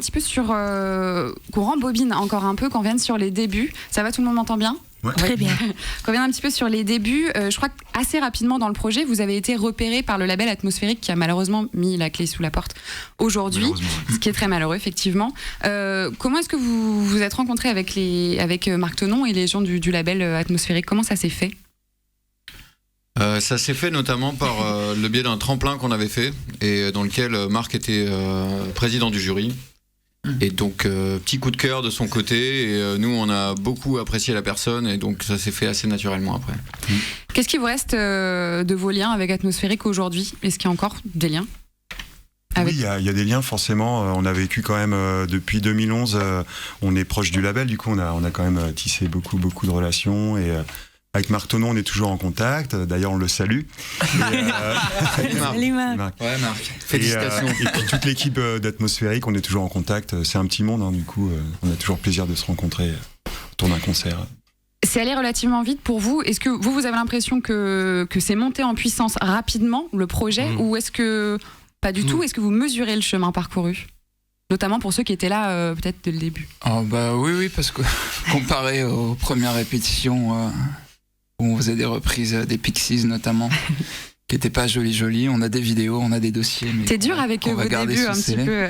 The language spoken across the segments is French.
petit peu sur... qu'on rembobine encore un peu, qu'on revienne sur les débuts. Ça va, tout le monde m'entend bien ? Ouais. Très bien. Qu'on revienne un petit peu sur les débuts. Je crois qu'assez rapidement dans le projet, vous avez été repéré par le label Atmosphérique qui a malheureusement mis la clé sous la porte aujourd'hui, ce qui est très malheureux, effectivement. Comment est-ce que vous vous êtes rencontrés avec Marc Thonon et les gens du label Atmosphérique ? Comment ça s'est fait ? Ça s'est fait notamment par le biais d'un tremplin qu'on avait fait et dans lequel Marc était président du jury. Et donc petit coup de cœur de son côté et nous on a beaucoup apprécié la personne et donc ça s'est fait assez naturellement après. Qu'est-ce qui vous reste de vos liens avec Atmosphérique aujourd'hui ? Est-ce qu'il y a encore des liens ? Oui, il y a des liens forcément. On a vécu quand même depuis 2011. On est proche du label, du coup on a quand même tissé beaucoup de relations et avec Marc Thonon, on est toujours en contact. D'ailleurs, on le salue. Salut Marc. Ouais, Marc. Félicitations. Et puis toute l'équipe d'Atmosphérique, on est toujours en contact. C'est un petit monde, hein, du coup, on a toujours plaisir de se rencontrer autour d'un concert. C'est allé relativement vite pour vous. Est-ce que vous avez l'impression que c'est monté en puissance rapidement, le projet, ou est-ce que pas du tout ? Est-ce que vous mesurez le chemin parcouru ? Notamment pour ceux qui étaient là peut-être dès le début. Oh, bah oui, parce que comparé aux premières répétitions où on faisait des reprises des Pixies notamment, qui n'étaient pas jolies, on a des vidéos, on a des dossiers. C'est dur avec vos débuts un petit peu.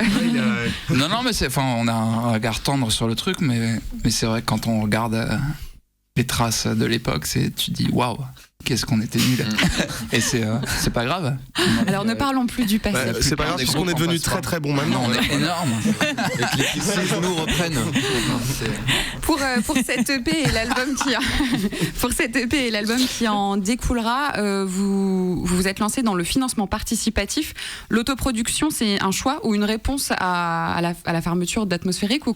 Non, mais on a un regard tendre sur le truc, mais c'est vrai que quand on regarde les traces de l'époque, tu te dis waouh, qu'est-ce qu'on était nuls. Et c'est pas grave. Alors ne parlons plus du passé. C'est pas grave, puisqu'on est devenu très très bon maintenant. On est énorme. Et que les Pixies nous reprennent. Pour cette EP et l'album qui en découlera, vous vous êtes lancé dans le financement participatif. L'autoproduction, c'est un choix ou une réponse à la fermeture d'Atmosphérique ou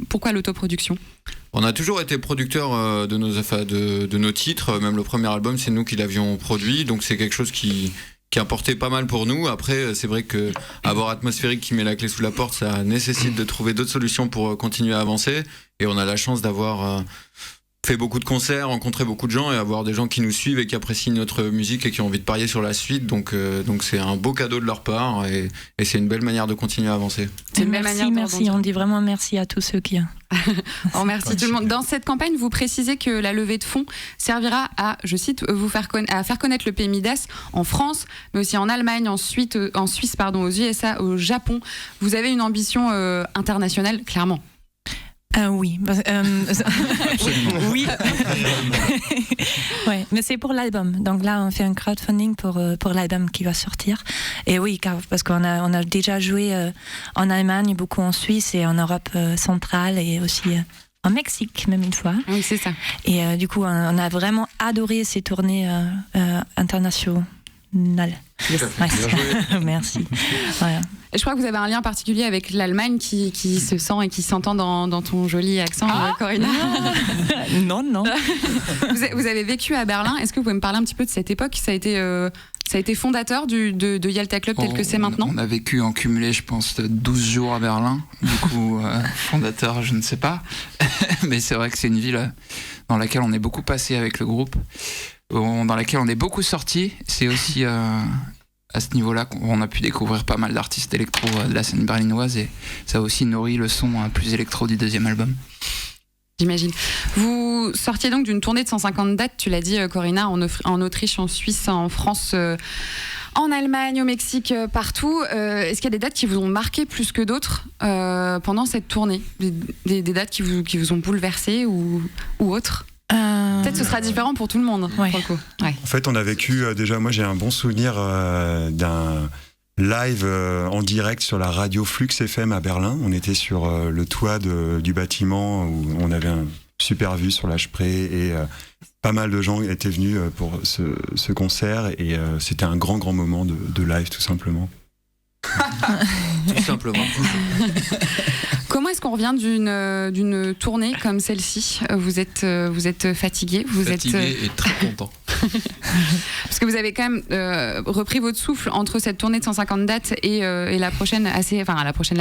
pourquoi l'autoproduction ? On a toujours été producteurs de nos titres, même le premier album, c'est nous qui l'avions produit, donc c'est quelque chose qui importait pas mal pour nous. Après, c'est vrai que avoir Atmosphérique qui met la clé sous la porte, ça nécessite de trouver d'autres solutions pour continuer à avancer. Et on a la chance d'avoir fait beaucoup de concerts, rencontré beaucoup de gens et avoir des gens qui nous suivent et qui apprécient notre musique et qui ont envie de parier sur la suite. Donc c'est un beau cadeau de leur part et c'est une belle manière de continuer à avancer. C'est une belle manière de merci. On dit vraiment merci à tous ceux qui... On remercie tout le monde. Dans cette campagne, vous précisez que la levée de fonds servira à, je cite, à faire connaître le pays Midas en France, mais aussi en Allemagne, en Suisse, aux USA, au Japon. Vous avez une ambition internationale, clairement. Oui. Oui. Ouais, mais c'est pour l'album. Donc là, on fait un crowdfunding pour l'album qui va sortir. Et oui, parce qu'on a déjà joué en Allemagne, beaucoup en Suisse et en Europe centrale et aussi en Mexique, même une fois. Oui, c'est ça. Et du coup, on a vraiment adoré ces tournées internationales. Yes. Merci. Voilà. Et je crois que vous avez un lien particulier avec l'Allemagne qui se sent et qui s'entend dans ton joli accent, Corinna. Non. Vous avez vécu à Berlin. Est-ce que vous pouvez me parler un petit peu de cette époque ? Ça a été fondateur de Yalta Club tel que c'est maintenant ? On a vécu en cumulé, je pense, 12 jours à Berlin. Du coup, fondateur, je ne sais pas. Mais c'est vrai que c'est une ville dans laquelle on est beaucoup passé avec le groupe, dans laquelle on est beaucoup sorti. C'est aussi à ce niveau-là qu'on a pu découvrir pas mal d'artistes électro de la scène berlinoise et ça a aussi nourri le son plus électro du deuxième album. J'imagine. Vous sortiez donc d'une tournée de 150 dates, tu l'as dit Corinna, en Autriche, en Suisse, en France, en Allemagne, au Mexique, partout. Est-ce qu'il y a des dates qui vous ont marqué plus que d'autres pendant cette tournée ? Des dates qui vous ont bouleversé ou autres ? Peut-être que ce sera différent pour tout le monde. Ouais. Pour le coup. Ouais. En fait, on a vécu, déjà, moi j'ai un bon souvenir d'un live en direct sur la radio Flux FM à Berlin. On était sur le toit du bâtiment où on avait une super vue sur la Spree et pas mal de gens étaient venus pour ce concert et c'était un grand moment de live tout simplement. Tout simplement. Comment est-ce qu'on revient d'une tournée comme celle-ci ? Vous êtes fatigué, Et très content. Parce que vous avez quand même repris votre souffle entre cette tournée de 150 dates et la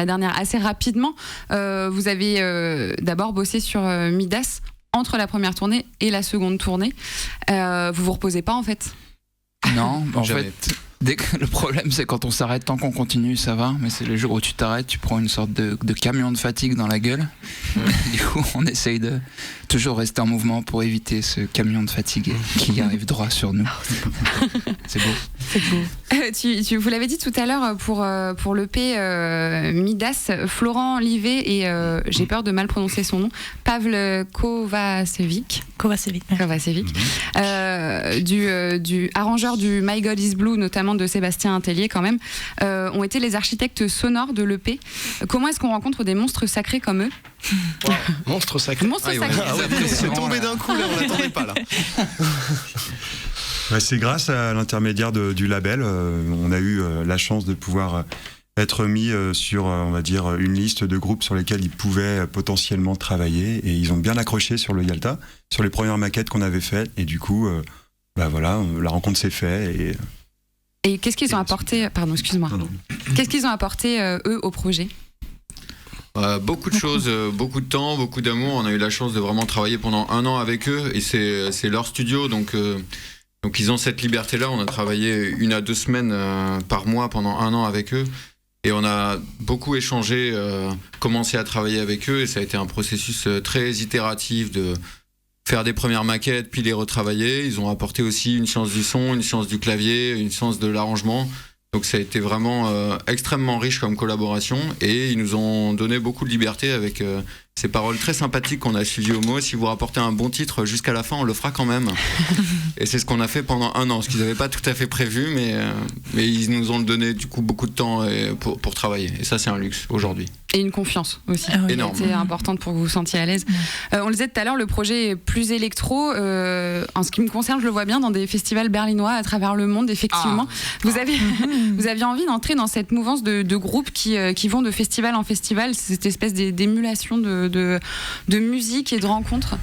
dernière assez rapidement. Vous avez d'abord bossé sur Midas entre la première tournée et la seconde tournée. Vous vous reposez pas en fait ? Non, en Jamais. fait, Le problème, c'est quand on s'arrête, tant qu'on continue, ça va. Mais c'est les jours où tu t'arrêtes, tu prends une sorte de camion de fatigue dans la gueule. Du coup, on essaye de toujours rester en mouvement pour éviter ce camion de fatigue qui arrive droit sur nous. C'est beau. C'est beau. Vous l'avez dit tout à l'heure pour l'EP Midas, Florent Livet et j'ai peur de mal prononcer son nom, Pavel Kovacevic, du arrangeur du My God Is Blue, notamment de Sébastien Intellier quand même, ont été les architectes sonores de l'EP. Comment est-ce qu'on rencontre des monstres sacrés comme eux? Wow. Monstres sacrés. C'est tombé d'un coup là, on l'attendait pas là. C'est grâce à l'intermédiaire du label, on a eu la chance de pouvoir être mis sur, on va dire, une liste de groupes sur lesquels ils pouvaient potentiellement travailler, et ils ont bien accroché sur le Yalta, sur les premières maquettes qu'on avait faites, et du coup, voilà, la rencontre s'est faite. Et qu'est-ce qu'ils ont apporté, pardon, excuse-moi. Qu'est-ce qu'ils ont apporté eux au projet? Beaucoup de choses, beaucoup de temps, beaucoup d'amour. On a eu la chance de vraiment travailler pendant 1 an avec eux, et c'est leur studio, donc ils ont cette liberté-là. On a travaillé 1 à 2 semaines par mois pendant 1 an avec eux, et on a beaucoup échangé, commencé à travailler avec eux, et ça a été un processus très itératif de faire des premières maquettes, puis les retravailler. Ils ont apporté aussi une science du son, une science du clavier, une science de l'arrangement. Donc ça a été vraiment extrêmement riche comme collaboration, et ils nous ont donné beaucoup de liberté avec ces paroles très sympathiques qu'on a suivies au mot. Si vous rapportez un bon titre jusqu'à la fin, on le fera quand même. Et c'est ce qu'on a fait pendant 1 an, ce qu'ils n'avaient pas tout à fait prévu, mais ils nous ont donné du coup beaucoup de temps pour travailler. Et ça, c'est un luxe aujourd'hui. Et une confiance aussi, énorme. C'était importante pour que vous vous sentiez à l'aise. On le disait tout à l'heure, le projet est plus électro. En ce qui me concerne, je le vois bien dans des festivals berlinois à travers le monde, effectivement. Vous aviez envie d'entrer dans cette mouvance de groupes qui vont de festival en festival, cette espèce d'émulation de musique et de rencontres.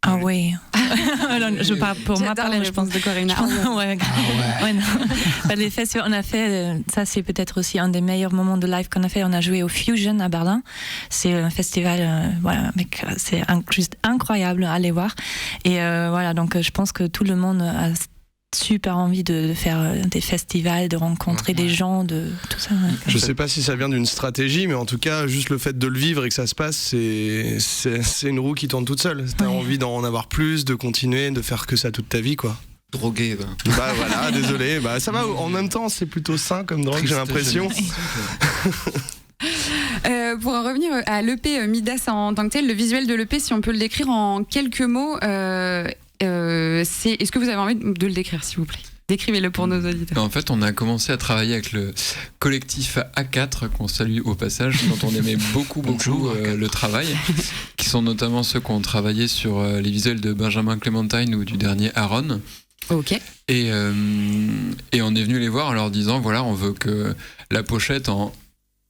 Ah oui. Je parle pour moi, je pense de Corinna. Les festivals, on a fait, ça c'est peut-être aussi un des meilleurs moments de live qu'on a fait. On a joué au Fusion à Berlin. C'est un festival, c'est juste incroyable à aller voir. Et donc je pense que tout le monde a super envie de faire des festivals, de rencontrer des gens, de tout ça. Je sais pas si ça vient d'une stratégie, mais en tout cas, juste le fait de le vivre et que ça se passe, c'est une roue qui tourne toute seule. T'as envie d'en avoir plus, de continuer, de faire que ça toute ta vie, quoi. Drogué, voilà, désolé. Ça va, en même temps, c'est plutôt sain comme drogue, j'ai l'impression. Pour en revenir à l'EP Midas en tant que tel, le visuel de l'EP, si on peut le décrire en quelques mots, est-ce que vous avez envie de le décrire, s'il vous plaît? Décrivez-le pour nos auditeurs. En fait, on a commencé à travailler avec le collectif A4, qu'on salue au passage, dont on aimait beaucoup le travail, qui sont notamment ceux qui ont travaillé sur les visuels de Benjamin Clementine ou du dernier Aaron. Ok. Et on est venu les voir en leur disant, voilà, on veut que la pochette, en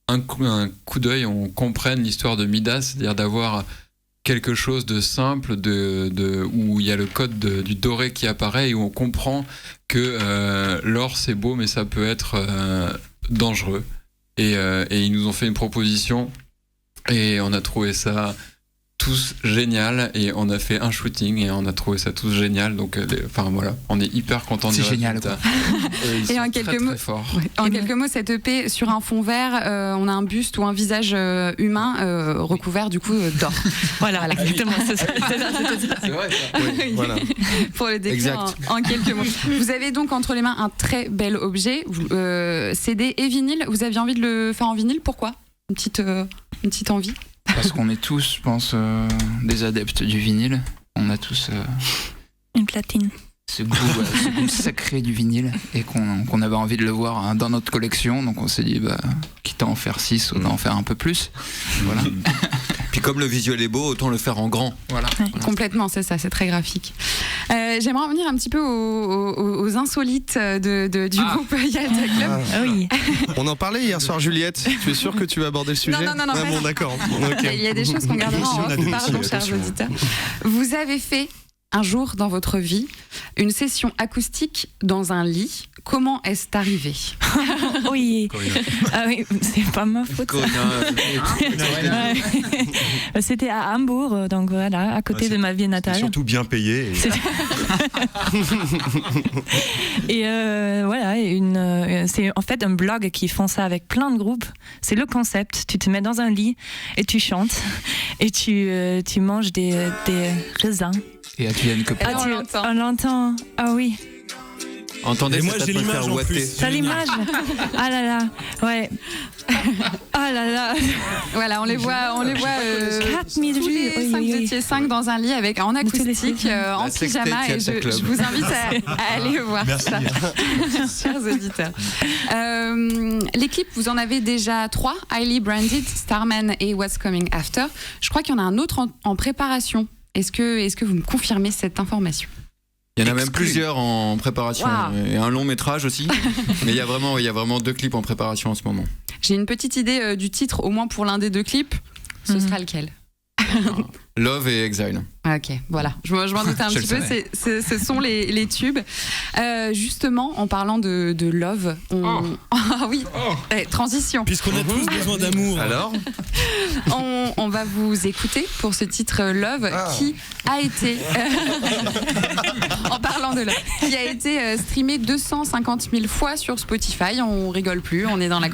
un coup d'œil, on comprenne l'histoire de Midas, c'est-à-dire d'avoir quelque chose de simple, où il y a le code du doré qui apparaît et où on comprend que l'or c'est beau, mais ça peut être dangereux. Et ils nous ont fait une proposition et on a trouvé ça tous génial, et on a fait un shooting et on a trouvé ça tous génial. Donc voilà, on est hyper contents. C'est génial, quoi. Et en quelques mots, quelques mots, cette EP sur un fond vert, on a un buste ou un visage humain recouvert du coup d'or. Voilà, exactement. C'est ça. C'est vrai, ça. Oui, voilà. Pour le décrire en quelques mots. Vous avez donc entre les mains un très bel objet, CD et vinyle. Vous aviez envie de le faire en vinyle, pourquoi? Une petite envie? Parce qu'on est tous, je pense, des adeptes du vinyle. On a tous une platine. Ce goût sacré du vinyle, et qu'on avait envie de le voir dans notre collection. Donc on s'est dit, quitte à en faire 6, autant en faire un peu plus. Voilà. Puis comme le visuel est beau, autant le faire en grand. Voilà. Complètement, c'est ça, c'est très graphique. J'aimerais revenir un petit peu aux insolites du groupe Yalta Club. Oui. On en parlait hier soir, Juliette. Tu es sûre que tu vas aborder le sujet? Non. Bon, d'accord. Okay. Il y a des choses qu'on gardera en off, pardon, chers auditeurs. Vous avez fait un jour dans votre vie une session acoustique dans un lit. Comment est-ce arrivé? Oui. Ah oui, c'est pas ma faute. C'était à Hambourg, donc voilà, à côté de ma ville natale. Surtout bien payé. Et voilà, c'est en fait un blog qui font ça avec plein de groupes. C'est le concept. Tu te mets dans un lit et tu chantes et tu manges des raisins. Et Adrienne que On l'entend. Ah oui. Entendez, et moi j'ai l'image en plus. T'as l'image. Ah là là, ouais. Ah là là. Voilà, on les voit 4000 tous vues. les 5, vous étiez 5 dans un lit avec en acoustique, en pyjama, et je vous invite à aller voir ça, chers auditeurs. Les clips, vous en avez déjà 3, Highly Branded, Starman et What's Coming After. Je crois qu'il y en a un autre en préparation. Est-ce que vous me confirmez cette information ? Il y en a même plusieurs en préparation, et un long métrage aussi. Mais il y a vraiment 2 clips en préparation en ce moment. J'ai une petite idée du titre, au moins pour l'un des 2 clips. Ce sera lequel ? Love et Exile. Ok, voilà. Je m'en doutais un petit peu. Ce sont les tubes. Justement, en parlant de Love, oui, transition. Puisqu'on a tous besoin d'amour. Alors, on va vous écouter pour ce titre Love qui a été, en parlant de Love, qui a été streamé 250 000 fois sur Spotify. On rigole plus, on est dans la